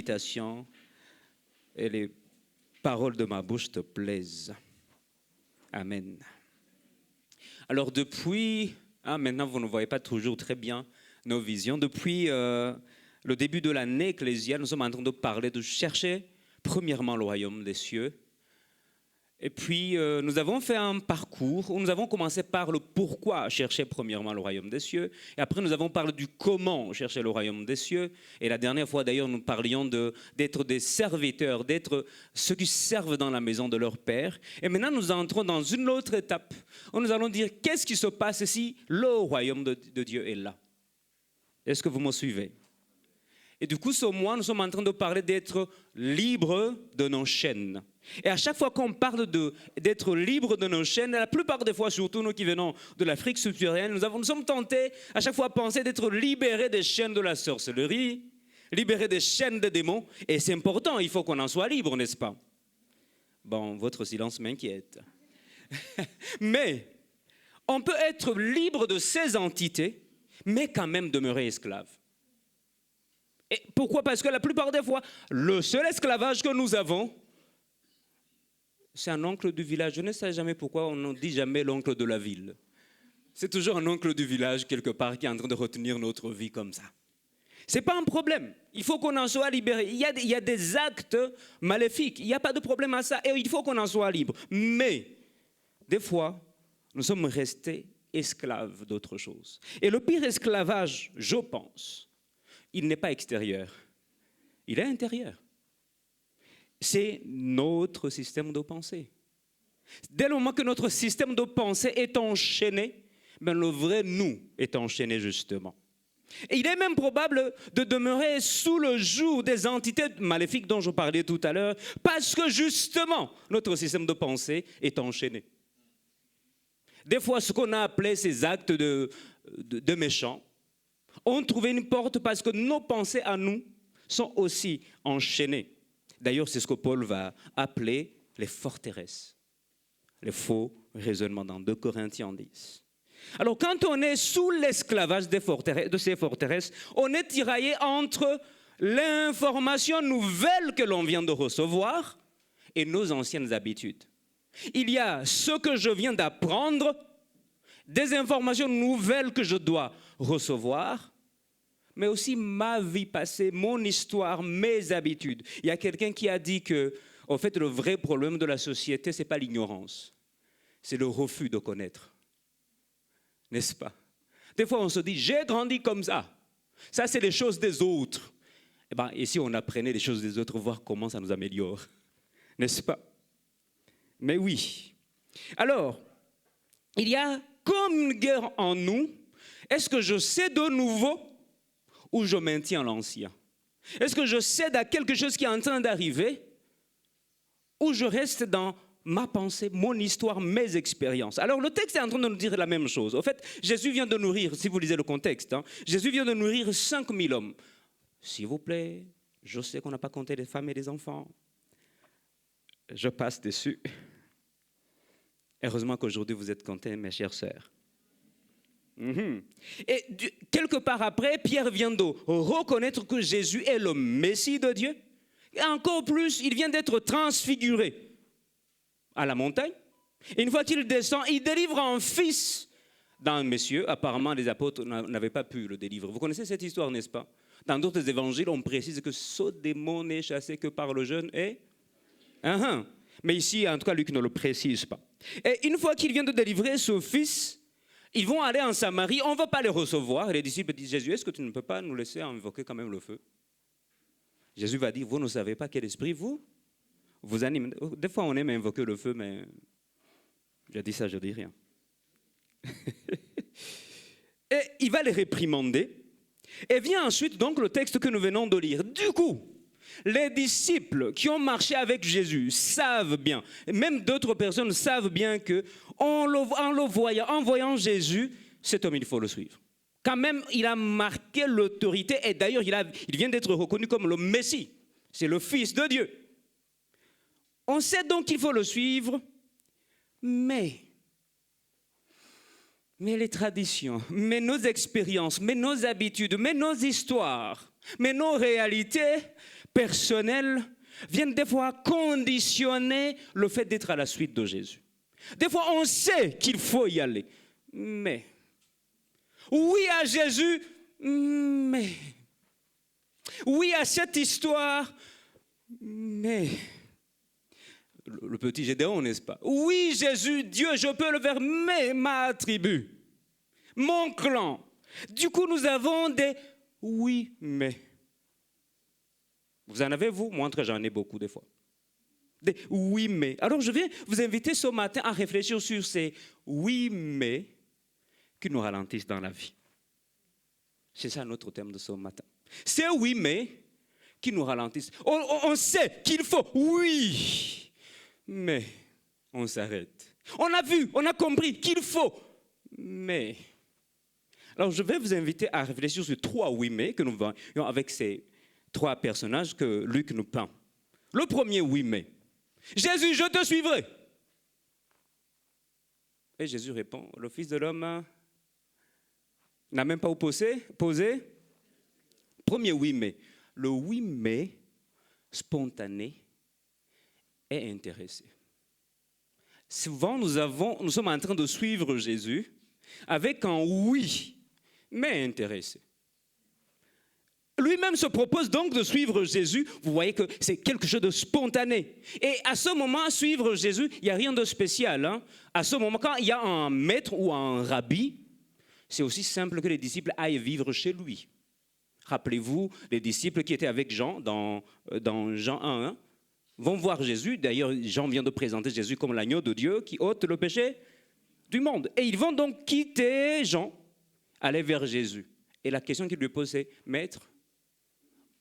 méditation et les paroles de ma bouche te plaisent. Amen. Alors depuis, maintenant vous ne voyez pas toujours très bien nos visions, depuis le début de l'année ecclésiale, nous sommes en train de parler de chercher premièrement le royaume des cieux. Et puis, nous avons fait un parcours où nous avons commencé par le pourquoi chercher premièrement le royaume des cieux. Et après, nous avons parlé du comment chercher le royaume des cieux. Et la dernière fois, d'ailleurs, nous parlions d'être des serviteurs, d'être ceux qui servent dans la maison de leur Père. Et maintenant, nous entrons dans une autre étape où nous allons dire qu'est-ce qui se passe si le royaume de Dieu est là. Est-ce que vous me suivez? Et du coup, ce mois, nous sommes en train de parler d'être libres de nos chaînes. Et à chaque fois qu'on parle d'être libres de nos chaînes, la plupart des fois, surtout nous qui venons de l'Afrique subsaharienne, nous sommes tentés à chaque fois à penser d'être libérés des chaînes de la sorcellerie, libérés des chaînes des démons. Et c'est important, il faut qu'on en soit libre, n'est-ce pas? Bon, votre silence m'inquiète. Mais on peut être libre de ces entités, mais quand même demeurer esclave. Et pourquoi? Parce que la plupart des fois, le seul esclavage que nous avons, c'est un oncle du village. Je ne sais jamais pourquoi on ne dit jamais l'oncle de la ville. C'est toujours un oncle du village quelque part qui est en train de retenir notre vie comme ça. Ce n'est pas un problème. Il faut qu'on en soit libéré. Il y a des actes maléfiques. Il n'y a pas de problème à ça. Et il faut qu'on en soit libre. Mais, des fois, nous sommes restés esclaves d'autre chose. Et le pire esclavage, je pense, il n'est pas extérieur. Il est intérieur. C'est notre système de pensée. Dès le moment que notre système de pensée est enchaîné, ben le vrai nous est enchaîné justement. Et il est même probable de demeurer sous le joug des entités maléfiques dont je parlais tout à l'heure, parce que justement, notre système de pensée est enchaîné. Des fois, ce qu'on a appelé ces actes de méchants ont trouvé une porte parce que nos pensées à nous sont aussi enchaînées. D'ailleurs, c'est ce que Paul va appeler les forteresses, les faux raisonnements dans 2 Corinthiens 10. Alors, quand on est sous l'esclavage de ces forteresses, on est tiraillé entre l'information nouvelle que l'on vient de recevoir et nos anciennes habitudes. Il y a ce que je viens d'apprendre, des informations nouvelles que je dois recevoir, mais aussi ma vie passée, mon histoire, mes habitudes. Il y a quelqu'un qui a dit que, en fait, le vrai problème de la société, ce n'est pas l'ignorance, c'est le refus de connaître. N'est-ce pas? Des fois, on se dit, j'ai grandi comme ça. Ça, c'est les choses des autres. Eh bien, et si on apprenait les choses des autres, voir comment ça nous améliore? N'est-ce pas? Mais oui. Alors, il y a comme une guerre en nous. Est-ce que je sais de nouveau ou je maintiens l'ancien? Est-ce que je cède à quelque chose qui est en train d'arriver ou je reste dans ma pensée, mon histoire, mes expériences? Alors le texte est en train de nous dire la même chose. En fait, Jésus vient de nourrir, si vous lisez le contexte, Jésus vient de nourrir 5000 hommes. S'il vous plaît, je sais qu'on n'a pas compté les femmes et les enfants. Je passe dessus. Heureusement qu'aujourd'hui vous êtes comptés, mes chères sœurs. Et quelque part après, Pierre vient de reconnaître que Jésus est le Messie de Dieu. Et encore plus, il vient d'être transfiguré à la montagne. Et une fois qu'il descend, il délivre un fils d'un monsieur. Apparemment, les apôtres n'avaient pas pu le délivrer. Vous connaissez cette histoire, n'est-ce pas? Dans d'autres évangiles, on précise que ce démon n'est chassé que par le jeûne et... Mais ici, en tout cas, Luc ne le précise pas. Et une fois qu'il vient de délivrer ce fils, ils vont aller en Samarie, on ne va pas les recevoir. Et les disciples disent, Jésus, est-ce que tu ne peux pas nous laisser invoquer quand même le feu? Jésus va dire, vous ne savez pas quel esprit vous anime. Des fois, on aime invoquer le feu, mais je dis ça, je dis rien. Et il va les réprimander. Et vient ensuite donc le texte que nous venons de lire. Du coup, les disciples qui ont marché avec Jésus savent bien, même d'autres personnes savent bien que en voyant Jésus, cet homme, il faut le suivre. Quand même, il a marqué l'autorité et d'ailleurs, il vient d'être reconnu comme le Messie. C'est le Fils de Dieu. On sait donc qu'il faut le suivre, mais les traditions, mais nos expériences, mais nos habitudes, mais nos histoires, mais nos réalités personnelles viennent des fois conditionner le fait d'être à la suite de Jésus. Des fois, on sait qu'il faut y aller, mais oui à Jésus, mais oui à cette histoire, mais le petit Gédéon, n'est-ce pas? Oui, Jésus, Dieu, je peux le faire, mais ma tribu, mon clan. Du coup, nous avons des oui, mais. Vous en avez, vous? Moi, j'en ai beaucoup des fois. Des oui, mais. Alors, je viens vous inviter ce matin à réfléchir sur ces oui, mais qui nous ralentissent dans la vie. C'est ça notre thème de ce matin. C'est oui, mais qui nous ralentissent. On sait qu'il faut, oui, mais on s'arrête. On a vu, on a compris qu'il faut, mais. Alors, je vais vous inviter à réfléchir sur 3 oui, mais que nous voyons avec ces 3 personnages que Luc nous peint. Le premier oui, mais. Jésus, je te suivrai. Et Jésus répond, le Fils de l'homme n'a même pas posé. Premier oui, mais. Le oui, mais spontané est intéressé. Souvent, nous sommes en train de suivre Jésus avec un oui, mais intéressé. Lui-même se propose donc de suivre Jésus. Vous voyez que c'est quelque chose de spontané. Et à ce moment, suivre Jésus, il n'y a rien de spécial. Hein. À ce moment, quand il y a un maître ou un rabbi, c'est aussi simple que les disciples aillent vivre chez lui. Rappelez-vous, les disciples qui étaient avec Jean, dans Jean 1, vont voir Jésus. D'ailleurs, Jean vient de présenter Jésus comme l'agneau de Dieu qui ôte le péché du monde. Et ils vont donc quitter Jean, aller vers Jésus. Et la question qu'il lui pose, c'est, Maître,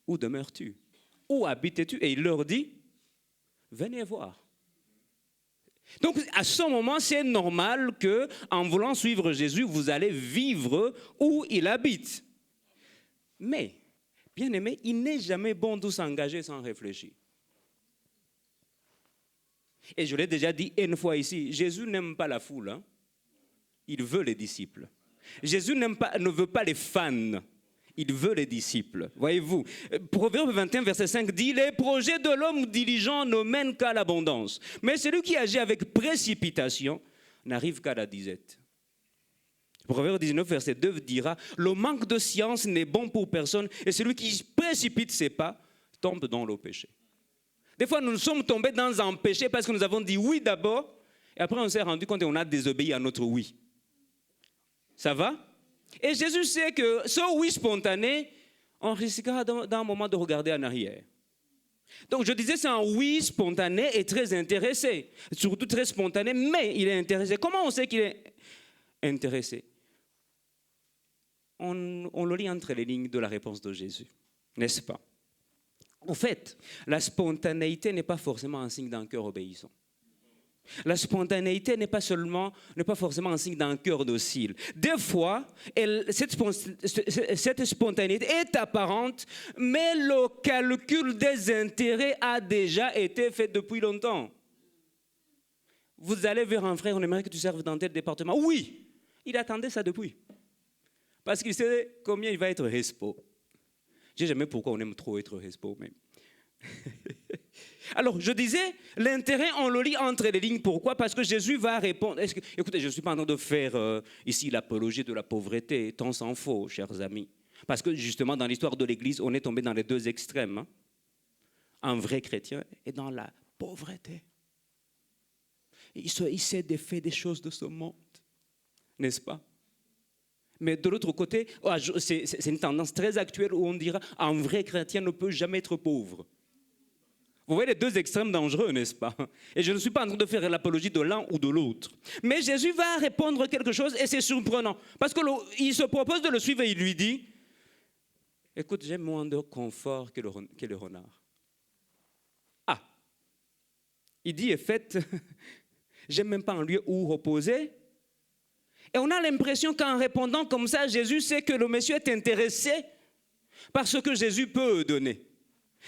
où demeures-tu? Où habites-tu? Et il leur dit, venez voir. Donc, à ce moment, c'est normal qu'en voulant suivre Jésus, vous allez vivre où il habite. Mais, bien aimé, il n'est jamais bon de s'engager sans réfléchir. Et je l'ai déjà dit une fois ici, Jésus n'aime pas la foule, hein. Il veut les disciples. Jésus ne veut pas les fans. Il veut les disciples. Voyez-vous, Proverbe 21, verset 5 dit « Les projets de l'homme diligent ne mènent qu'à l'abondance. Mais celui qui agit avec précipitation n'arrive qu'à la disette. » Proverbe 19, verset 2 dira « Le manque de science n'est bon pour personne et celui qui précipite ses pas tombe dans le péché. » Des fois, nous sommes tombés dans un péché parce que nous avons dit oui d'abord et après on s'est rendu compte et on a désobéi à notre oui. Ça va? Et Jésus sait que ce oui spontané, on risquera d'un moment de regarder en arrière. Donc je disais, c'est un oui spontané et très intéressé. Surtout très spontané, mais il est intéressé. Comment on sait qu'il est intéressé? On le lit entre les lignes de la réponse de Jésus, n'est-ce pas? En fait, la spontanéité n'est pas forcément un signe d'un cœur obéissant. La spontanéité n'est pas forcément un signe d'un cœur docile. Des fois, cette spontanéité est apparente, mais le calcul des intérêts a déjà été fait depuis longtemps. Vous allez vers un frère, on aimerait que tu serves dans tel département. Oui, il attendait ça depuis. Parce qu'il sait combien il va être respo. Je ne sais jamais pourquoi on aime trop être respo même. Alors, je disais, l'intérêt, on le lit entre les lignes. Pourquoi? Parce que Jésus va répondre. Écoutez, je ne suis pas en train de faire ici l'apologie de la pauvreté, tant s'en faut, chers amis. Parce que justement, dans l'histoire de l'Église, on est tombé dans les 2 extrêmes. Hein. Un vrai chrétien est dans la pauvreté. Il s'est défait des choses de ce monde, n'est-ce pas? Mais de l'autre côté, c'est une tendance très actuelle où on dira un vrai chrétien ne peut jamais être pauvre. Vous voyez les 2 extrêmes dangereux, n'est-ce pas? Et je ne suis pas en train de faire l'apologie de l'un ou de l'autre. Mais Jésus va répondre quelque chose et c'est surprenant. Parce qu'il se propose de le suivre et il lui dit, écoute, j'ai moins de confort que le renard. Ah, il dit, en fait, j'ai même pas un lieu où reposer. Et on a l'impression qu'en répondant comme ça, Jésus sait que le monsieur est intéressé par ce que Jésus peut donner.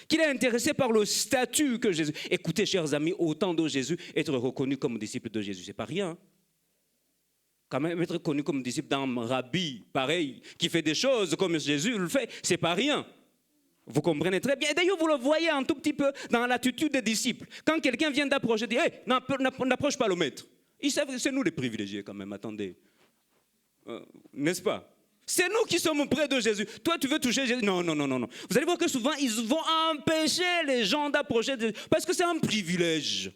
Qu'il est intéressé par le statut que Jésus... Écoutez, chers amis, au temps de Jésus, être reconnu comme disciple de Jésus, c'est pas rien. Quand même, être reconnu comme disciple d'un rabbi, pareil, qui fait des choses comme Jésus le fait, c'est pas rien. Vous comprenez très bien. Et d'ailleurs, vous le voyez un tout petit peu dans l'attitude des disciples. Quand quelqu'un vient d'approcher, dit hey, n'approche pas le maître. Ils savent que c'est nous les privilégiés quand même, attendez. N'est-ce pas? C'est nous qui sommes près de Jésus. Toi, tu veux toucher Jésus? Non, non, non, non, non. Vous allez voir que souvent, ils vont empêcher les gens d'approcher de Jésus. Parce que c'est un privilège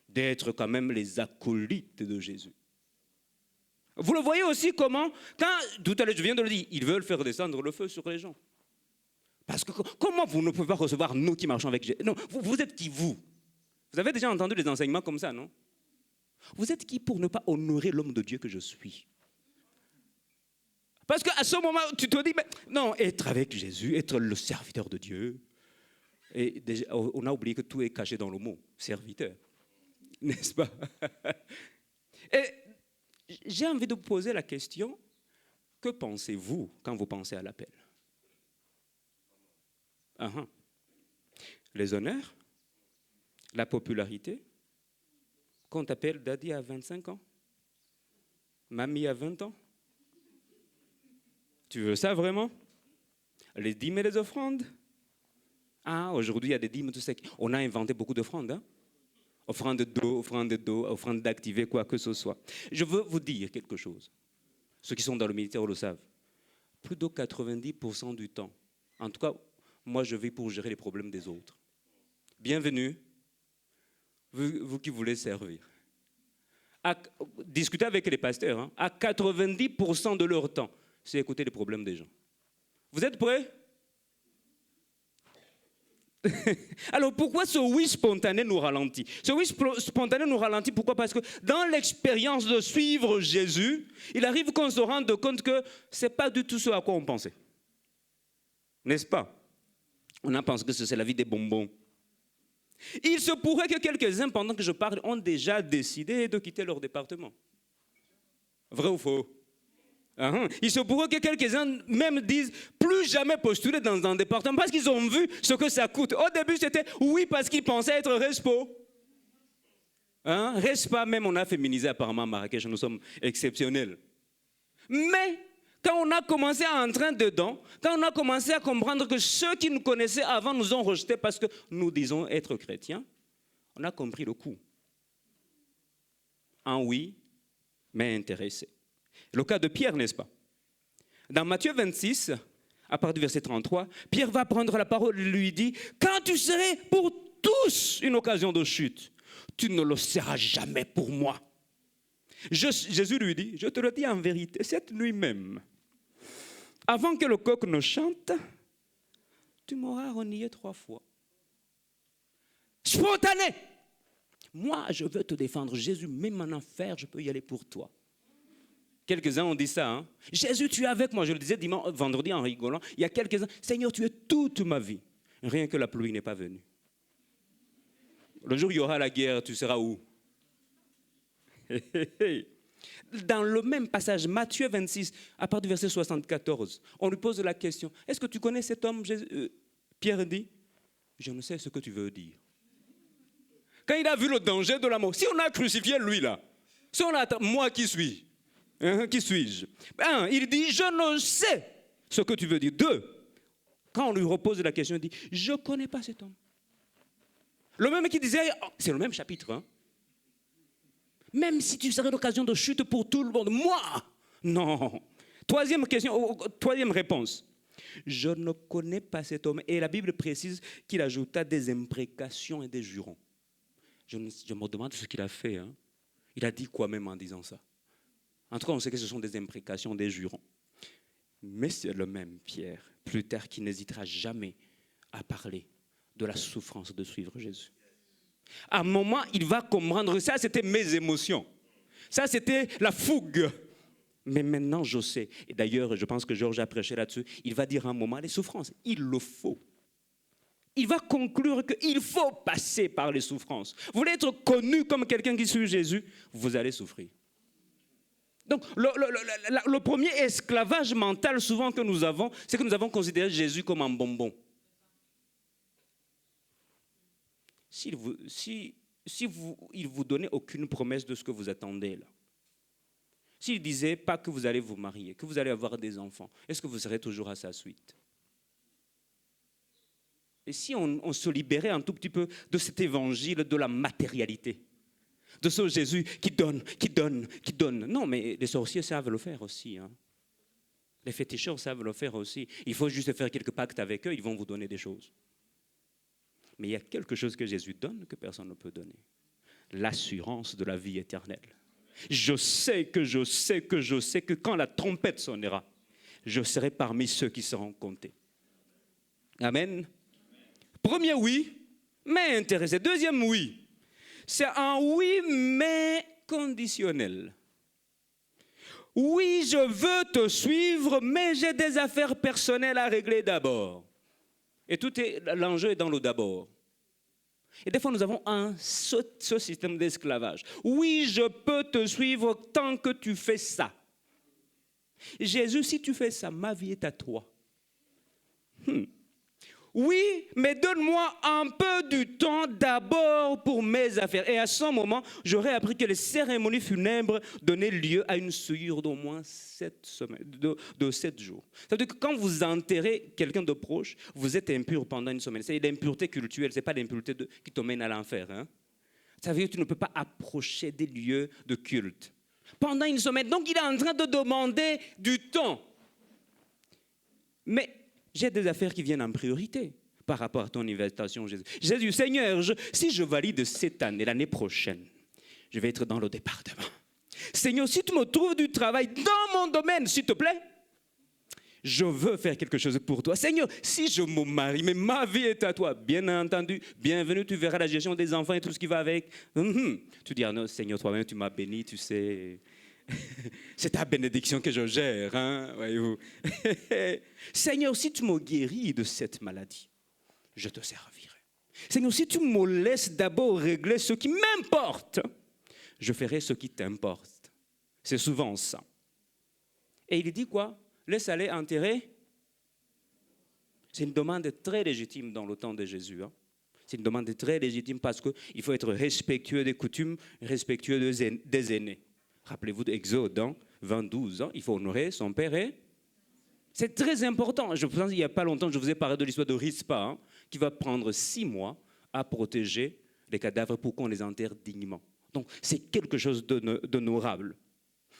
d'être quand même les acolytes de Jésus. Vous le voyez aussi comment, quand, tout à l'heure, je viens de le dire, ils veulent faire descendre le feu sur les gens. Parce que comment vous ne pouvez pas recevoir nous qui marchons avec Jésus? Non, vous êtes qui, vous? Vous avez déjà entendu des enseignements comme ça, non? Vous êtes qui pour ne pas honorer l'homme de Dieu que je suis? Parce qu'à ce moment, tu te dis, mais non, être avec Jésus, être le serviteur de Dieu. Et déjà, on a oublié que tout est caché dans le mot serviteur. N'est-ce pas? Et j'ai envie de vous poser la question, que pensez-vous quand vous pensez à l'appel? Les honneurs? La popularité? Qu'on t'appelle Daddy à 25 ans? Mamie à 20 ans? Tu veux ça vraiment? Les dîmes et les offrandes? Ah, aujourd'hui, il y a des dîmes, tout ça. On a inventé beaucoup d'offrandes. Hein? Offrande d'eau, offrande d'activer, quoi que ce soit. Je veux vous dire quelque chose. Ceux qui sont dans le militaire le savent. Plus de 90% du temps, en tout cas, moi, je vis pour gérer les problèmes des autres. Bienvenue, vous qui voulez servir. Discutez avec les pasteurs, hein, à 90% de leur temps, c'est écouter les problèmes des gens. Vous êtes prêts? Alors pourquoi ce oui spontané nous ralentit? Ce oui spontané nous ralentit, pourquoi? Parce que dans l'expérience de suivre Jésus, il arrive qu'on se rende compte que ce n'est pas du tout ce à quoi on pensait. N'est-ce pas? On a pensé que c'est la vie des bonbons. Il se pourrait que quelques-uns, pendant que je parle, ont déjà décidé de quitter leur département. Vrai ou faux? Il se pourrait que quelques-uns même disent plus jamais postuler dans un département parce qu'ils ont vu ce que ça coûte. Au début, c'était oui parce qu'ils pensaient être respo. Respa, même on a féminisé apparemment à Marrakech, nous sommes exceptionnels. Mais quand on a commencé à entrer dedans, quand on a commencé à comprendre que ceux qui nous connaissaient avant nous ont rejetés parce que nous disons être chrétiens, on a compris le coup. Un oui, mais intéressé. Le cas de Pierre, n'est-ce pas? Dans Matthieu 26, à partir du verset 33, Pierre va prendre la parole et lui dit « Quand tu serais pour tous une occasion de chute, tu ne le seras jamais pour moi. » Jésus lui dit « Je te le dis en vérité, cette nuit même, avant que le coq ne chante, tu m'auras renié 3 fois. » Spontané. Moi, je veux te défendre. Jésus, même en enfer, je peux y aller pour toi. Quelques-uns ont dit ça. Hein? Jésus, tu es avec moi. Je le disais vendredi en rigolant. Il y a quelques-uns. Seigneur, tu es toute ma vie. Rien que la pluie n'est pas venue. Le jour où il y aura la guerre, tu seras où? Dans le même passage, Matthieu 26, à partir du verset 74, on lui pose la question. Est-ce que tu connais cet homme? Pierre dit, je ne sais ce que tu veux dire. Quand il a vu le danger de la mort, si on a crucifié lui là, si on a moi qui suis, qui suis-je? Il dit, je ne sais ce que tu veux dire. 2, quand on lui repose la question, il dit, je ne connais pas cet homme. Le même qui disait, c'est le même chapitre. Hein? Même si tu serais l'occasion de chute pour tout le monde, moi, non. Troisième question, troisième réponse. Je ne connais pas cet homme. Et la Bible précise qu'il ajouta des imprécations et des jurons. Je me demande ce qu'il a fait. Hein? Il a dit quoi même en disant ça? En tout cas, on sait que ce sont des imprécations, des jurons. Mais c'est le même Pierre, plus tard, qui n'hésitera jamais à parler de la souffrance de suivre Jésus. À un moment, il va comprendre, ça c'était mes émotions. Ça c'était la fougue. Mais maintenant, je sais. Et d'ailleurs, je pense que Georges a prêché là-dessus. Il va dire à un moment, les souffrances, il le faut. Il va conclure qu'il faut passer par les souffrances. Vous voulez être connu comme quelqu'un qui suit Jésus, vous allez souffrir. Donc, le premier esclavage mental souvent que nous avons, c'est que nous avons considéré Jésus comme un bonbon. Il ne vous donnait aucune promesse de ce que vous attendez là. S'il disait pas que vous allez vous marier, que vous allez avoir des enfants, est-ce que vous serez toujours à sa suite? Et si on se libérait un tout petit peu de cet évangile de la matérialité, de ce Jésus qui donne, qui donne, qui donne. Non, mais les sorciers savent le faire aussi. Hein. Les féticheurs savent le faire aussi. Il faut juste faire quelques pactes avec eux, ils vont vous donner des choses. Mais il y a quelque chose que Jésus donne que personne ne peut donner. L'assurance de la vie éternelle. Je sais que quand la trompette sonnera, je serai parmi ceux qui seront comptés. Amen. Premier oui, mais intéressé. Deuxième oui, c'est un oui, mais conditionnel. Oui, je veux te suivre, mais j'ai des affaires personnelles à régler d'abord. Et l'enjeu est dans le d'abord. Et des fois, nous avons ce système d'esclavage. Oui, je peux te suivre tant que tu fais ça. Jésus, si tu fais ça, ma vie est à toi. Oui, mais donne-moi un peu du temps d'abord pour mes affaires. Et à ce moment, j'aurais appris que les cérémonies funèbres donnaient lieu à une souillure d'au moins 7 jours. C'est-à-dire que quand vous enterrez quelqu'un de proche, vous êtes impur pendant une semaine. C'est l'impureté cultuelle, ce n'est pas l'impureté qui te mène à l'enfer. Hein? Ça veut dire que tu ne peux pas approcher des lieux de culte. Pendant une semaine. Donc il est en train de demander du temps. Mais j'ai des affaires qui viennent en priorité par rapport à ton invitation, Jésus. Jésus, Seigneur, si je valide cette année, l'année prochaine, je vais être dans le département. Seigneur, si tu me trouves du travail dans mon domaine, s'il te plaît, je veux faire quelque chose pour toi. Seigneur, si je me marie, mais ma vie est à toi, bien entendu, bienvenue, tu verras la gestion des enfants et tout ce qui va avec. Tu dis, non, Seigneur, toi-même, tu m'as béni, tu sais... C'est ta bénédiction que je gère, hein, voyez-vous. Seigneur, si tu me guéris de cette maladie, je te servirai. Seigneur, si tu me laisses d'abord régler ce qui m'importe, je ferai ce qui t'importe. C'est souvent ça. Et il dit quoi? Laisse aller enterrer. C'est une demande très légitime dans le temps de Jésus. Hein. C'est une demande très légitime parce qu'il faut être respectueux des coutumes, respectueux des aînés. Rappelez-vous d'Exode, 22, il faut honorer son père. C'est très important. Je pense qu'il n'y a pas longtemps, je vous ai parlé de l'histoire de Rispa, qui va prendre 6 mois à protéger les cadavres pour qu'on les enterre dignement. Donc, c'est quelque chose d'honorable.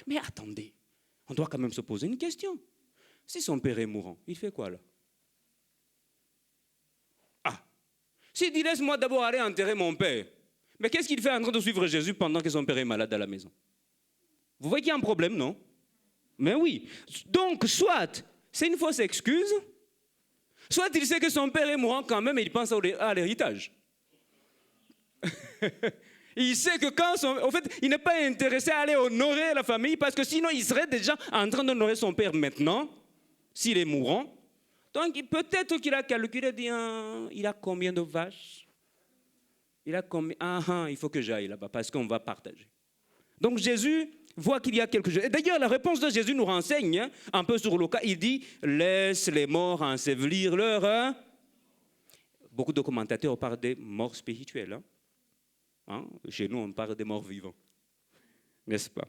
Mais attendez, on doit quand même se poser une question. Si son père est mourant, il fait quoi là? S'il dit, laisse-moi d'abord aller enterrer mon père, mais qu'est-ce qu'il fait en train de suivre Jésus pendant que son père est malade à la maison? Vous voyez qu'il y a un problème, non? Mais oui. Donc, soit c'est une fausse excuse, soit il sait que son père est mourant quand même et il pense à l'héritage. Il sait que en fait, il n'est pas intéressé à aller honorer la famille parce que sinon, il serait déjà en train d'honorer son père maintenant, s'il est mourant. Donc, peut-être qu'il a calculé, dit, il a combien de vaches? Il a combien? Il faut que j'aille là-bas parce qu'on va partager. Donc, Jésus voit qu'il y a quelque chose. Et d'ailleurs, la réponse de Jésus nous renseigne un peu sur le cas. Il dit, laisse les morts ensevelir leur... Beaucoup de commentateurs parlent des morts spirituelles. Chez nous, on parle des morts vivants. N'est-ce pas?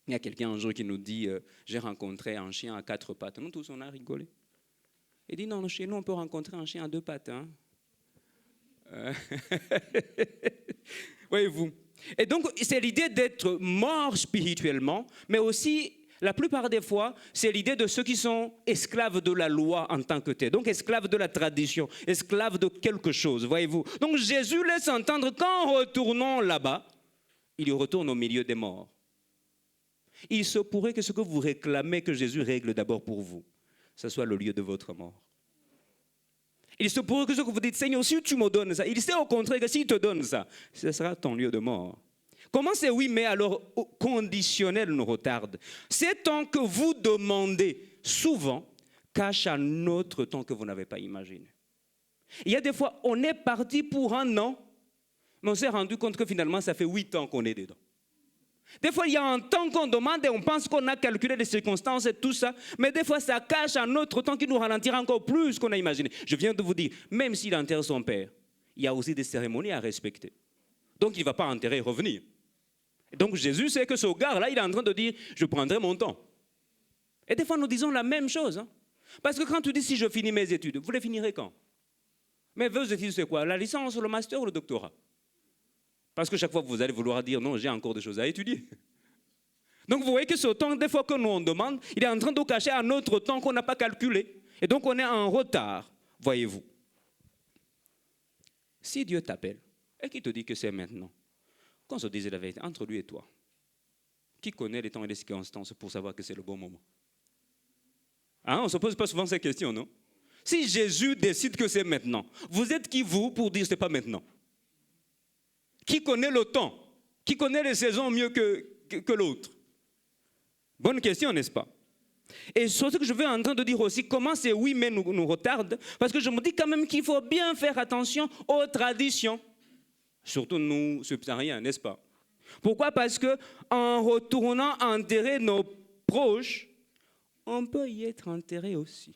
Il y a quelqu'un un jour qui nous dit, j'ai rencontré un chien à 4 pattes. Nous tous, on a rigolé. Il dit, non, chez nous, on peut rencontrer un chien à 2 pattes. Voyez-vous? Et donc, c'est l'idée d'être mort spirituellement, mais aussi, la plupart des fois, c'est l'idée de ceux qui sont esclaves de la loi en tant que tel. Donc, esclaves de la tradition, esclaves de quelque chose, voyez-vous. Donc, Jésus laisse entendre qu'en retournant là-bas, il retourne au milieu des morts. Il se pourrait que ce que vous réclamez que Jésus règle d'abord pour vous, ce soit le lieu de votre mort. Il se pourrait que ce que vous dites, Seigneur, si tu me donnes ça, il sait au contraire que s'il te donne ça, ce sera ton lieu de mort. Comment c'est oui, mais alors conditionnel nous retarde? Ces temps que vous demandez souvent cachent un autre temps que vous n'avez pas imaginé. Il y a des fois, on est parti pour un an, mais on s'est rendu compte que finalement, ça fait 8 ans qu'on est dedans. Des fois, il y a un temps qu'on demande et on pense qu'on a calculé les circonstances et tout ça, mais des fois, ça cache un autre temps qui nous ralentira encore plus qu'on a imaginé. Je viens de vous dire, même s'il enterre son père, il y a aussi des cérémonies à respecter. Donc, il ne va pas enterrer et revenir. Et donc, Jésus sait que ce gars-là, il est en train de dire, je prendrai mon temps. Et des fois, nous disons la même chose. Parce que quand tu dis, si je finis mes études, vous les finirez quand? Mais vos études, c'est quoi? La licence, le master ou le doctorat? Parce que chaque fois, vous allez vouloir dire, non, j'ai encore des choses à étudier. Donc, vous voyez que ce temps, des fois que nous on demande, il est en train de cacher un autre temps qu'on n'a pas calculé. Et donc, on est en retard, voyez-vous. Si Dieu t'appelle et qu'il te dit que c'est maintenant, qu'on se dise la vérité entre lui et toi, qui connaît les temps et les circonstances pour savoir que c'est le bon moment? Hein, on ne se pose pas souvent ces questions, non? Si Jésus décide que c'est maintenant, vous êtes qui vous pour dire que ce n'est pas maintenant? Qui connaît le temps? Qui connaît les saisons mieux que l'autre? Bonne question, n'est-ce pas? Et c'est ce que je vais en train de dire aussi, comment ces oui mais nous retardent, parce que je me dis quand même qu'il faut bien faire attention aux traditions, surtout nous subsahariens, n'est-ce pas? Pourquoi? Parce qu'en retournant enterrer nos proches, on peut y être enterré aussi,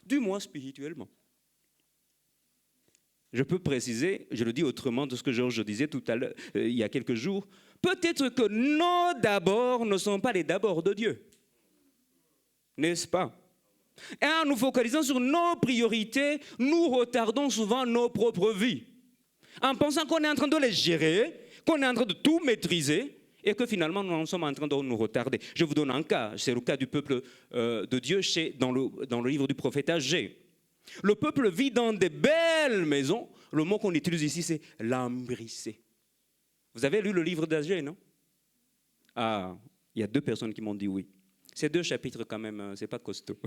du moins spirituellement. Je peux préciser, je le dis autrement de ce que je disais tout à l'heure, il y a quelques jours, peut-être que nos d'abord ne sont pas les d'abord de Dieu. N'est-ce pas? Et en nous focalisant sur nos priorités, nous retardons souvent nos propres vies. En pensant qu'on est en train de les gérer, qu'on est en train de tout maîtriser, et que finalement nous en sommes en train de nous retarder. Je vous donne un cas, c'est le cas du peuple de Dieu dans le livre du prophète Agé. Le peuple vit dans des belles maisons. Le mot qu'on utilise ici, c'est lambrissé. Vous avez lu le livre d'Agé, non? Ah, il y a 2 personnes qui m'ont dit oui. Ces 2 chapitres, quand même, c'est pas costaud.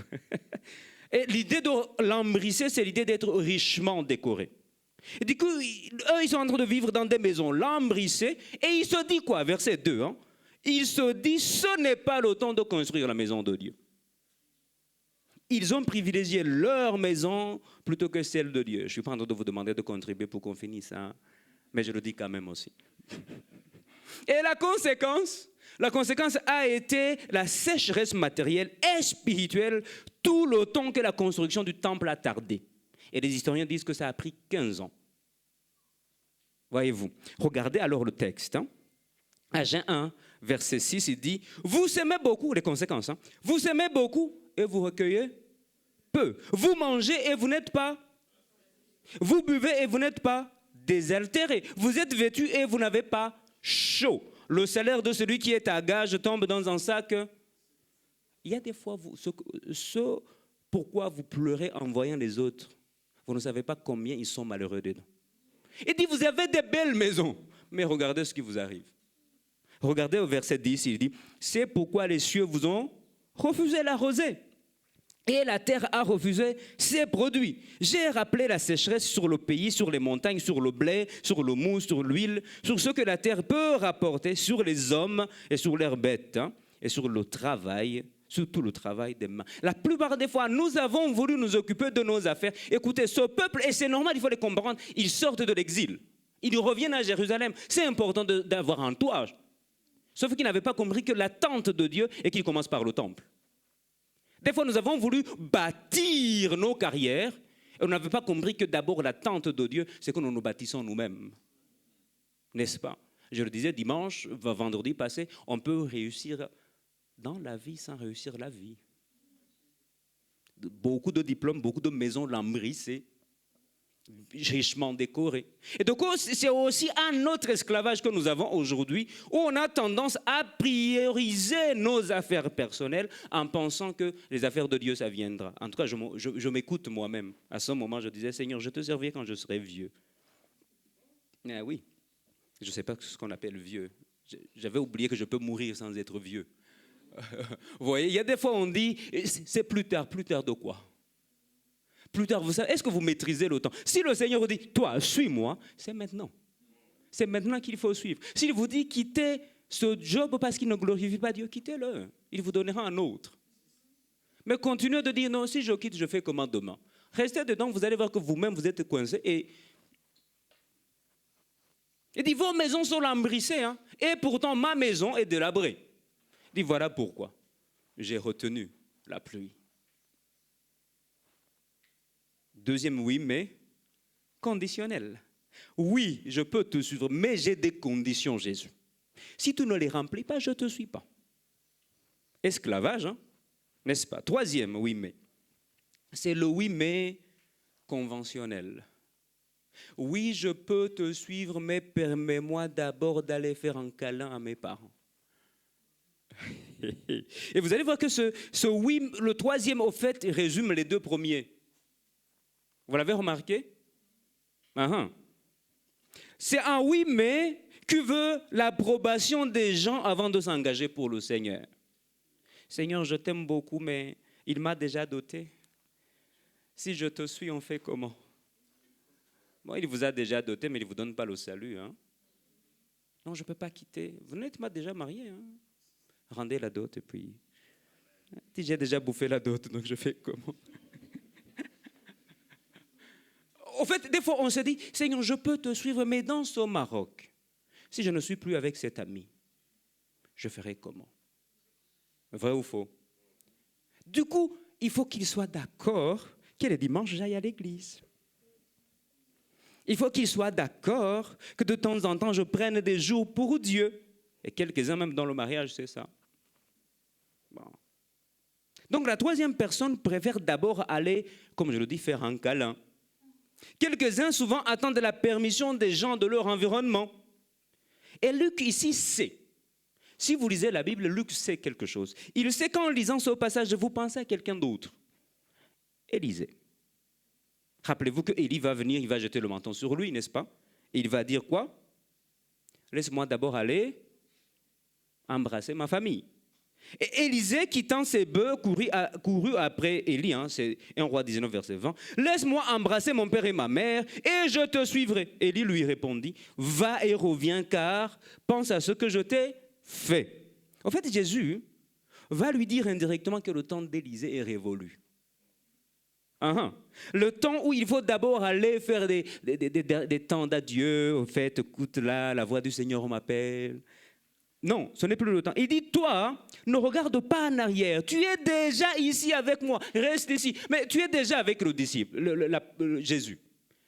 Et l'idée de lambrisser, c'est l'idée d'être richement décoré. Et du coup, eux, ils sont en train de vivre dans des maisons lambrissées. Et il se dit quoi, verset 2, hein? Il se dit, ce n'est pas le temps de construire la maison de Dieu. Ils ont privilégié leur maison plutôt que celle de Dieu. Je ne suis pas en train de vous demander de contribuer pour qu'on finisse, hein? Mais je le dis quand même aussi. Et la conséquence a été la sécheresse matérielle et spirituelle tout le temps que la construction du temple a tardé. Et les historiens disent que ça a pris 15 ans. Voyez-vous. Regardez alors le texte. Hein. Agé 1, verset 6, il dit « Vous s'aimez beaucoup », les conséquences, hein, « vous s'aimez beaucoup et vous recueillez peu. Vous mangez et vous n'êtes pas. Vous buvez et vous n'êtes pas désaltérés. Vous êtes vêtus et vous n'avez pas chaud. Le salaire de celui qui est à gage tombe dans un sac. » Il y a des fois, ce pourquoi vous pleurez en voyant les autres, vous ne savez pas combien ils sont malheureux dedans. Il dit, vous avez des belles maisons, mais regardez ce qui vous arrive. Regardez au verset 10, il dit, c'est pourquoi les cieux vous ont refusé la rosée. Et la terre a refusé ses produits. J'ai rappelé la sécheresse sur le pays, sur les montagnes, sur le blé, sur le mou, sur l'huile, sur ce que la terre peut rapporter, sur les hommes et sur leurs bêtes, hein, et sur le travail, surtout le travail des mains. La plupart des fois, nous avons voulu nous occuper de nos affaires. Écoutez, ce peuple, et c'est normal, il faut les comprendre, ils sortent de l'exil. Ils reviennent à Jérusalem. C'est important d'avoir un toit. Sauf qu'ils n'avaient pas compris que l'attente de Dieu est qu'il commence par le temple. Des fois, nous avons voulu bâtir nos carrières et on n'avait pas compris que d'abord l'attente de Dieu, c'est que nous nous bâtissons nous-mêmes. N'est-ce pas? Je le disais dimanche, vendredi passé, on peut réussir dans la vie sans réussir la vie. Beaucoup de diplômes, beaucoup de maisons lambrissées, richement décorées. Et donc, c'est aussi un autre esclavage que nous avons aujourd'hui, où on a tendance à prioriser nos affaires personnelles en pensant que les affaires de Dieu, ça viendra. En tout cas, je m'écoute moi-même. À ce moment, je disais, Seigneur, je te servirai quand je serai vieux. Eh oui, je ne sais pas ce qu'on appelle vieux. J'avais oublié que je peux mourir sans être vieux. Vous voyez, il y a des fois on dit, c'est plus tard de quoi? Plus tard, vous savez, est-ce que vous maîtrisez le temps? Si le Seigneur vous dit, toi, suis-moi, c'est maintenant. C'est maintenant qu'il faut suivre. S'il vous dit, quittez ce job parce qu'il ne glorifie pas Dieu, quittez-le. Il vous donnera un autre. Mais continuez de dire, non, si je quitte, je fais comment demain? Restez dedans, vous allez voir que vous-même, vous êtes coincé. Et il dit, vos maisons sont lambrissées, hein, et pourtant, ma maison est délabrée. Il dit, voilà pourquoi j'ai retenu la pluie. Deuxième oui, mais conditionnel. Oui, je peux te suivre, mais j'ai des conditions, Jésus. Si tu ne les remplis pas, je ne te suis pas. Esclavage, hein, n'est-ce pas? Troisième oui, mais. C'est le oui, mais conventionnel. Oui, je peux te suivre, mais permets-moi d'abord d'aller faire un câlin à mes parents. Et vous allez voir que ce oui, le troisième, au fait, résume les deux premiers. Vous l'avez remarqué? C'est un oui, mais qui veut l'approbation des gens avant de s'engager pour le Seigneur. Seigneur, je t'aime beaucoup, mais il m'a déjà doté. Si je te suis, on fait comment? Bon, il vous a déjà doté, mais il ne vous donne pas le salut. Hein? Non, je ne peux pas quitter. Vous n'êtes pas déjà marié. Hein? Rendez la dot et puis... J'ai déjà bouffé la dot, donc je fais comment? Au fait, des fois, on se dit, Seigneur, je peux te suivre, mais dans ce Maroc, si je ne suis plus avec cet ami, je ferai comment? Vrai ou faux? Du coup, il faut qu'il soit d'accord que les dimanches, j'aille à l'église. Il faut qu'il soit d'accord que de temps en temps, je prenne des jours pour Dieu. Et quelques-uns, même dans le mariage, c'est ça. Bon. Donc, la troisième personne préfère d'abord aller, comme je le dis, faire un câlin. Quelques-uns, souvent, attendent la permission des gens de leur environnement. Et Luc, ici, sait. Si vous lisez la Bible, Luc sait quelque chose. Il sait qu'en lisant ce passage, vous pensez à quelqu'un d'autre. Élisée. Rappelez-vous que Élie va venir, il va jeter le menton sur lui, n'est-ce pas? Et il va dire quoi? Laisse-moi d'abord aller embrasser ma famille. Et Élisée, quittant ses bœufs, courut après Élie, c'est 1 Roi 19, verset 20. Laisse-moi embrasser mon père et ma mère, et je te suivrai. Élie lui répondit, va et reviens, car pense à ce que je t'ai fait. En fait, Jésus va lui dire indirectement que le temps d'Élisée est révolu. Le temps où il faut d'abord aller faire des temps d'adieu, au fait, écoute là, la voix du Seigneur m'appelle. Non, ce n'est plus le temps. Il dit, toi, ne regarde pas en arrière. Tu es déjà ici avec moi. Reste ici. Mais tu es déjà avec le disciple, Jésus.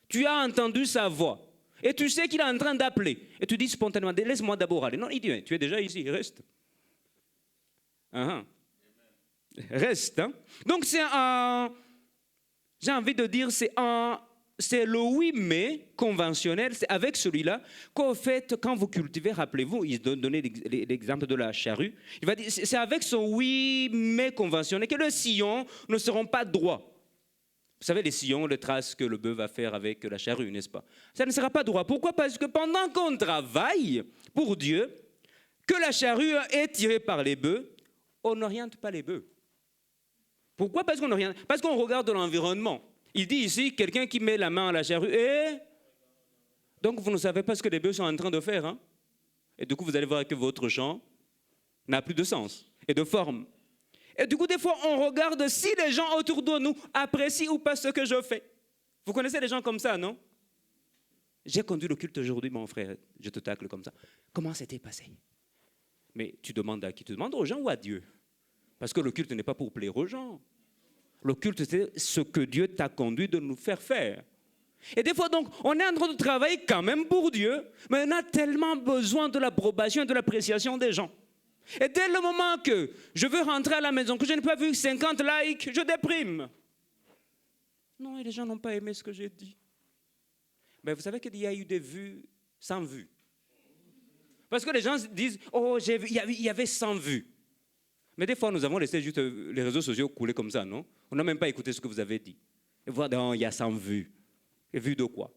Tu as entendu sa voix. Et tu sais qu'il est en train d'appeler. Et tu dis spontanément, laisse-moi d'abord aller. Non, il dit, tu es déjà ici, reste. Reste. Donc c'est j'ai envie de dire, c'est le oui mais conventionnel, c'est avec celui-là qu'au fait, quand vous cultivez, rappelez-vous, il donnait l'exemple de la charrue, il va dire, c'est avec ce oui mais conventionnel que les sillons ne seront pas droits. Vous savez, les sillons, les traces que le bœuf va faire avec la charrue, n'est-ce pas? Ça ne sera pas droit. Pourquoi? Parce que pendant qu'on travaille pour Dieu, que la charrue est tirée par les bœufs, on n'oriente pas les bœufs. Pourquoi? Parce qu'on regarde l'environnement. Il dit ici, quelqu'un qui met la main à la charrue, et donc vous ne savez pas ce que les bœufs sont en train de faire. Hein? Et du coup, vous allez voir que votre champ n'a plus de sens et de forme. Et du coup, des fois, on regarde si les gens autour de nous apprécient ou pas ce que je fais. Vous connaissez les gens comme ça, non? J'ai conduit le culte aujourd'hui, mon frère. Je te tacle comme ça. Comment c'était passé? Mais tu demandes à qui? Tu demandes aux gens ou à Dieu? Parce que le culte n'est pas pour plaire aux gens. Le culte, c'est ce que Dieu t'a conduit de nous faire faire. Et des fois, donc, on est en train de travailler quand même pour Dieu, mais on a tellement besoin de l'approbation et de l'appréciation des gens. Et dès le moment que je veux rentrer à la maison, que je n'ai pas vu 50 likes, je déprime. Non, et les gens n'ont pas aimé ce que j'ai dit. Mais vous savez qu'il y a eu des vues sans vues. Parce que les gens disent, oh, j'ai vu, il y avait 100 vues. Mais des fois, nous avons laissé juste les réseaux sociaux couler comme ça, non? On n'a même pas écouté ce que vous avez dit. Et voir, non, il y a 100 vues. Et vues de quoi?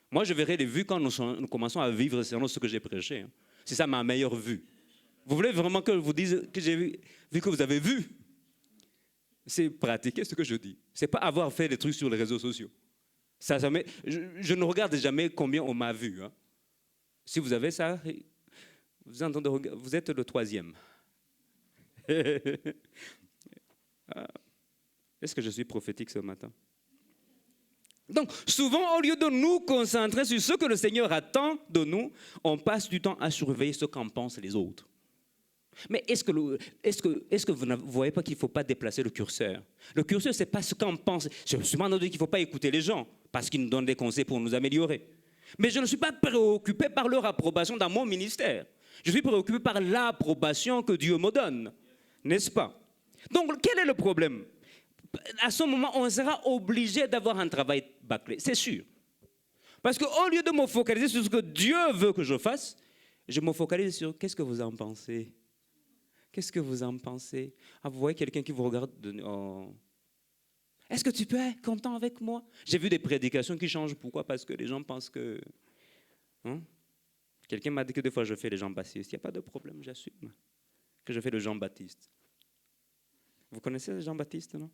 Moi, je verrai les vues quand nous commençons à vivre selon ce que j'ai prêché. Hein. C'est ça ma meilleure vue. Vous voulez vraiment que je vous dise que j'ai vu que vous avez vu? C'est pratiquer ce que je dis. Ce n'est pas avoir fait des trucs sur les réseaux sociaux. Je ne regarde jamais combien on m'a vu. Hein. Si vous avez ça, vous êtes le troisième. Est-ce que je suis prophétique ce matin? Donc, souvent, au lieu de nous concentrer sur ce que le Seigneur attend de nous, on passe du temps à surveiller ce qu'en pensent les autres. Mais est-ce que vous ne voyez pas qu'il ne faut pas déplacer le curseur? Le curseur, ce n'est pas ce qu'en pensent. Je me suis demandé qu'il ne faut pas écouter les gens parce qu'ils nous donnent des conseils pour nous améliorer. Mais je ne suis pas préoccupé par leur approbation dans mon ministère. Je suis préoccupé par l'approbation que Dieu me donne. N'est-ce pas? Donc, quel est le problème? À ce moment, on sera obligé d'avoir un travail bâclé, c'est sûr. Parce qu'au lieu de me focaliser sur ce que Dieu veut que je fasse, je me focalise sur qu'est-ce que vous en pensez. Qu'est-ce que vous en pensez? Ah, vous voyez quelqu'un qui vous regarde. Oh. Est-ce que tu peux être content avec moi? J'ai vu des prédications qui changent. Pourquoi? Parce que les gens pensent que... Hein? Quelqu'un m'a dit que des fois je fais les Jean-Baptiste. Il n'y a pas de problème, j'assume que je fais le Jean-Baptiste. Vous connaissez le Jean-Baptiste, non?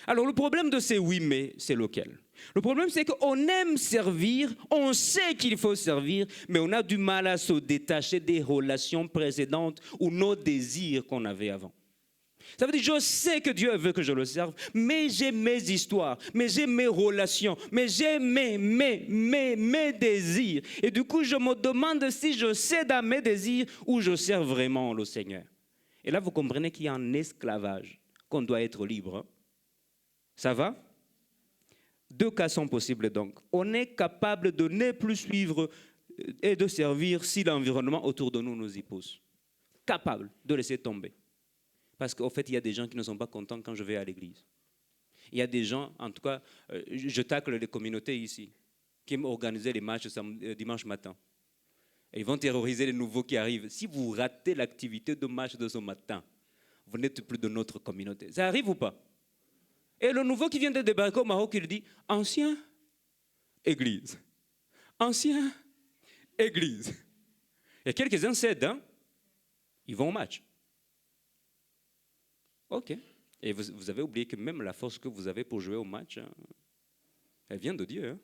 Alors le problème de ces oui mais, c'est lequel? Le problème c'est qu'on aime servir, on sait qu'il faut servir, mais on a du mal à se détacher des relations précédentes ou nos désirs qu'on avait avant. Ça veut dire, je sais que Dieu veut que je le serve, mais j'ai mes histoires, mais j'ai mes relations, mais j'ai mes désirs. Et du coup, je me demande si je cède à mes désirs ou je sers vraiment le Seigneur. Et là, vous comprenez qu'il y a un esclavage, qu'on doit être libre. Hein? Ça va? Deux cas sont possibles donc. On est capable de ne plus suivre et de servir si l'environnement autour de nous nous y pousse. Capable de laisser tomber. Parce qu'au fait, il y a des gens qui ne sont pas contents quand je vais à l'église. Il y a des gens, en tout cas, je tacle les communautés ici, qui aiment organiser les matchs dimanche matin. Et ils vont terroriser les nouveaux qui arrivent. Si vous ratez l'activité de match de ce matin, vous n'êtes plus de notre communauté. Ça arrive ou pas? Et le nouveau qui vient de débarquer au Maroc, il dit, ancien, église. Ancien, église. Et quelques-uns cèdent, hein? Ils vont au match. Ok. Et vous avez oublié que même la force que vous avez pour jouer au match, hein, elle vient de Dieu. Hein?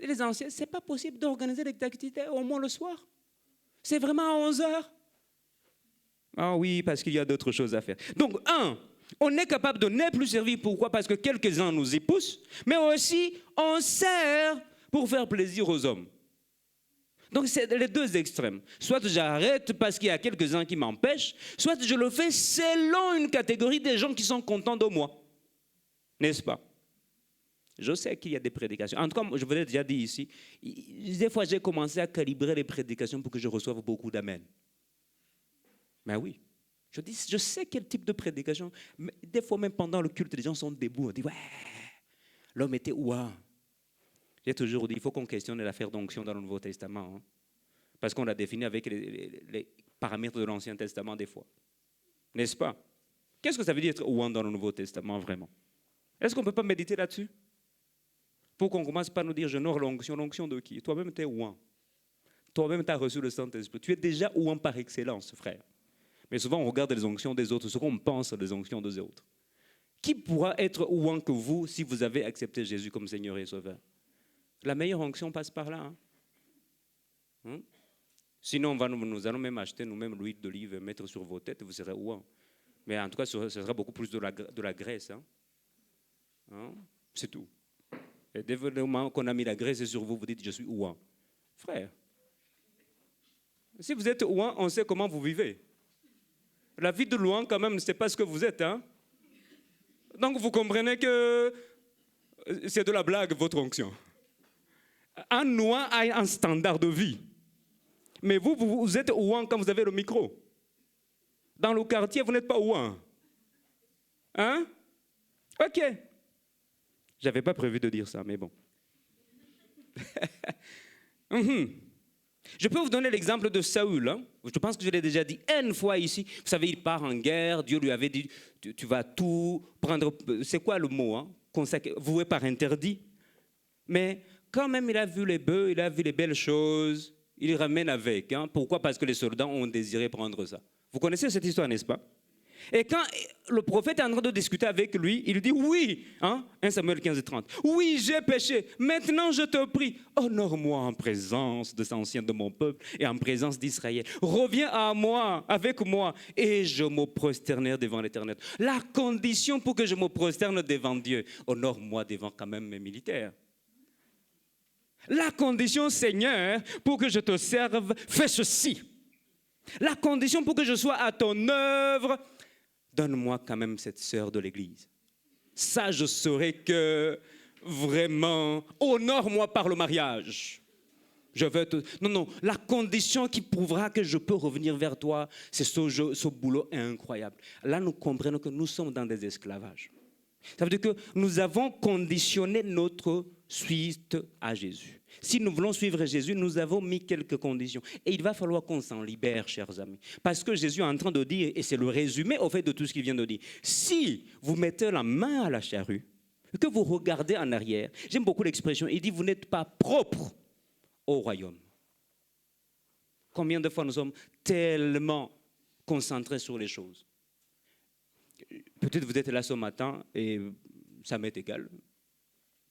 Et les anciens, ce n'est pas possible d'organiser les activités au moins le soir. C'est vraiment à 11 heures. Ah oui, parce qu'il y a d'autres choses à faire. Donc, on est capable de ne plus servir. Pourquoi? Parce que quelques-uns nous y poussent, mais aussi on sert pour faire plaisir aux hommes. Donc, c'est les deux extrêmes. Soit j'arrête parce qu'il y a quelques-uns qui m'empêchent, soit je le fais selon une catégorie des gens qui sont contents de moi. N'est-ce pas? Je sais qu'il y a des prédications. En tout cas, je vous l'ai déjà dit ici, des fois j'ai commencé à calibrer les prédications pour que je reçoive beaucoup d'amen. Mais oui. Je sais quel type de prédication. Mais des fois, même pendant le culte, les gens sont debout. On dit, ouais, l'homme était ouah. J'ai toujours dit, il faut qu'on questionne l'affaire d'onction dans le Nouveau Testament. Hein, parce qu'on l'a défini avec les paramètres de l'Ancien Testament des fois. N'est-ce pas? Qu'est-ce que ça veut dire être ouan dans le Nouveau Testament, vraiment? Est-ce qu'on ne peut pas méditer là-dessus? Pour qu'on commence par nous dire, j'honore l'onction. L'onction de qui? Toi-même, tu es ouan. Toi-même, tu as reçu le Saint-Esprit. Tu es déjà ouan par excellence, frère. Mais souvent, on regarde les onctions des autres, ce qu'on pense des onctions des autres. Qui pourra être ouan que vous si vous avez accepté Jésus comme Seigneur et Sauveur? La meilleure onction passe par là. Hein? Sinon, nous allons même acheter nous-mêmes l'huile d'olive et mettre sur vos têtes, vous serez ouan. Mais en tout cas, ce sera beaucoup plus de la graisse. Hein? Hein? C'est tout. Et dès le moment qu'on a mis la graisse sur vous, vous dites, je suis ouan. Frère, si vous êtes ouan, on sait comment vous vivez. La vie de ouan, quand même, ce n'est pas ce que vous êtes. Hein? Donc, vous comprenez que c'est de la blague, votre onction. Un ouan a un standard de vie. Mais vous êtes ouan quand vous avez le micro. Dans le quartier, vous n'êtes pas ouan. Hein? Ok. Je n'avais pas prévu de dire ça, mais bon. Je peux vous donner l'exemple de Saül. Hein? Je pense que je l'ai déjà dit une fois ici. Vous savez, il part en guerre. Dieu lui avait dit, tu vas tout prendre. C'est quoi le mot? Hein? Voué par interdit. Mais quand même, il a vu les bœufs, il a vu les belles choses. Il ramène avec. Hein? Pourquoi? Parce que les soldats ont désiré prendre ça. Vous connaissez cette histoire, n'est-ce pas? Et quand le prophète est en train de discuter avec lui, il dit oui, hein, 1 Samuel 15, 30. Oui, j'ai péché. Maintenant, je te prie, honore-moi en présence des anciens de mon peuple et en présence d'Israël. Reviens à moi, avec moi, et je me prosternerai devant l'Éternel. La condition pour que je me prosterne devant Dieu, honore-moi devant quand même mes militaires. La condition, Seigneur, pour que je te serve, fais ceci. La condition pour que je sois à ton œuvre, donne-moi quand même cette sœur de l'église. Ça, je saurais que vraiment, honore-moi par le mariage. Je veux te... Non, la condition qui prouvera que je peux revenir vers toi, c'est ce boulot incroyable. Là, nous comprenons que nous sommes dans des esclavages. Ça veut dire que nous avons conditionné notre suite à Jésus. Si nous voulons suivre Jésus, nous avons mis quelques conditions. Et il va falloir qu'on s'en libère, chers amis. Parce que Jésus est en train de dire, et c'est le résumé au fait de tout ce qu'il vient de dire, si vous mettez la main à la charrue, que vous regardez en arrière, j'aime beaucoup l'expression, il dit, vous n'êtes pas propre au royaume. Combien de fois nous sommes tellement concentrés sur les choses? Peut-être vous êtes là ce matin et ça m'est égal,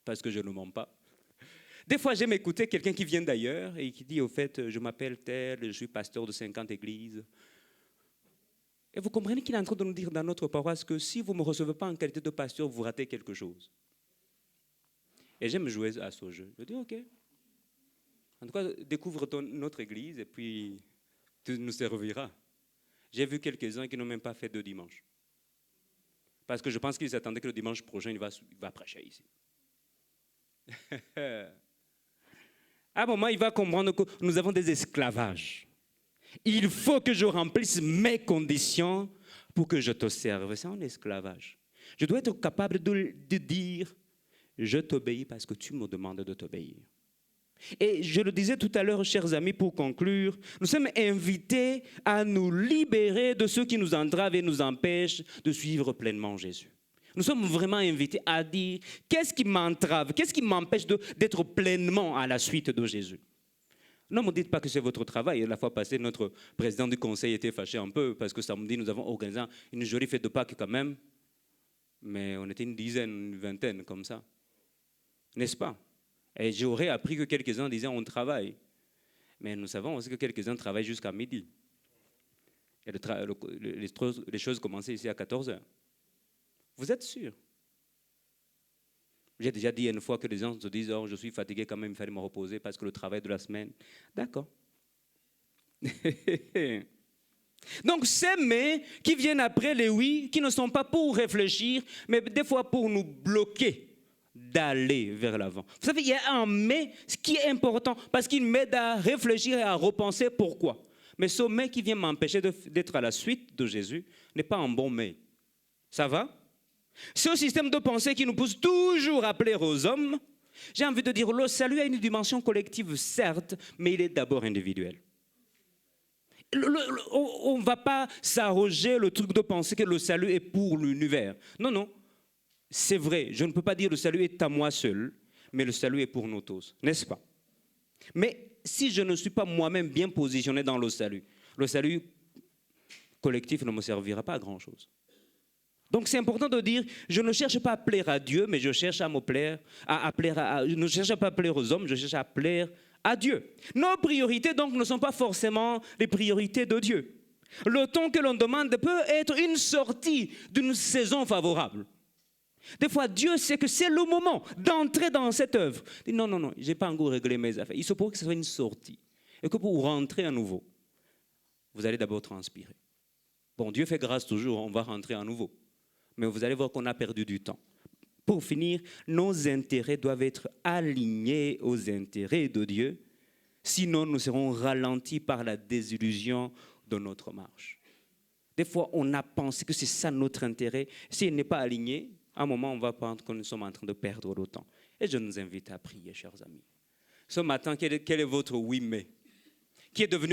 parce que je ne mens pas. Des fois, j'aime écouter quelqu'un qui vient d'ailleurs et qui dit, au fait, je m'appelle tel, je suis pasteur de 50 églises. Et vous comprenez qu'il est en train de nous dire dans notre paroisse que si vous ne me recevez pas en qualité de pasteur, vous ratez quelque chose. Et j'aime jouer à ce jeu. Je dis, OK. En tout cas, découvre notre église et puis tu nous serviras. J'ai vu quelques-uns qui n'ont même pas fait de dimanche. Parce que je pense qu'ils attendaient que le dimanche prochain, il va prêcher ici. À un moment, il va comprendre que nous avons des esclavages. Il faut que je remplisse mes conditions pour que je te serve. C'est un esclavage. Je dois être capable de dire, je t'obéis parce que tu me demandes de t'obéir. Et je le disais tout à l'heure, chers amis, pour conclure, nous sommes invités à nous libérer de ceux qui nous entravent et nous empêchent de suivre pleinement Jésus. Nous sommes vraiment invités à dire, qu'est-ce qui m'entrave, qu'est-ce qui m'empêche d'être pleinement à la suite de Jésus? Non, ne me dites pas que c'est votre travail. La fois passée, notre président du conseil était fâché un peu parce que samedi, nous avons organisé une jolie fête de Pâques quand même. Mais on était une dizaine, une vingtaine comme ça. N'est-ce pas? Et j'aurais appris que quelques-uns disaient on travaille. Mais nous savons aussi que quelques-uns travaillent jusqu'à midi. Et les choses commençaient ici à 14h. Vous êtes sûr? J'ai déjà dit une fois que les gens se disent oh, je suis fatigué quand même, il fallait me reposer parce que le travail de la semaine. D'accord. Donc ces mais qui viennent après les oui, qui ne sont pas pour réfléchir, mais des fois pour nous bloquer d'aller vers l'avant. Vous savez, il y a un mais qui est important parce qu'il m'aide à réfléchir et à repenser pourquoi. Mais ce mais qui vient m'empêcher d'être à la suite de Jésus n'est pas un bon mais. Ça va? Ce système de pensée qui nous pousse toujours à plaire aux hommes, j'ai envie de dire, le salut a une dimension collective, certes, mais il est d'abord individuel. On ne va pas s'arroger le truc de penser que le salut est pour l'univers. Non, non, c'est vrai, je ne peux pas dire le salut est à moi seul, mais le salut est pour nous tous, n'est-ce pas? Mais si je ne suis pas moi-même bien positionné dans le salut collectif ne me servira pas à grand-chose. Donc c'est important de dire, je ne cherche pas à plaire à Dieu, mais je cherche à me plaire, je ne cherche pas à plaire aux hommes, je cherche à plaire à Dieu. Nos priorités donc ne sont pas forcément les priorités de Dieu. Le temps que l'on demande peut être une sortie d'une saison favorable. Des fois, Dieu sait que c'est le moment d'entrer dans cette œuvre. Il dit, non, non, non, je n'ai pas encore réglé mes affaires. Il se pourrait que ce soit une sortie. Et que pour rentrer à nouveau, vous allez d'abord transpirer. Bon, Dieu fait grâce toujours, on va rentrer à nouveau. Mais vous allez voir qu'on a perdu du temps. Pour finir, nos intérêts doivent être alignés aux intérêts de Dieu. Sinon, nous serons ralentis par la désillusion de notre marche. Des fois, on a pensé que c'est ça notre intérêt. S'il n'est pas aligné, à un moment, on va penser que nous sommes en train de perdre le temps. Et je nous invite à prier, chers amis. Ce matin, quel est votre oui mais qui est devenu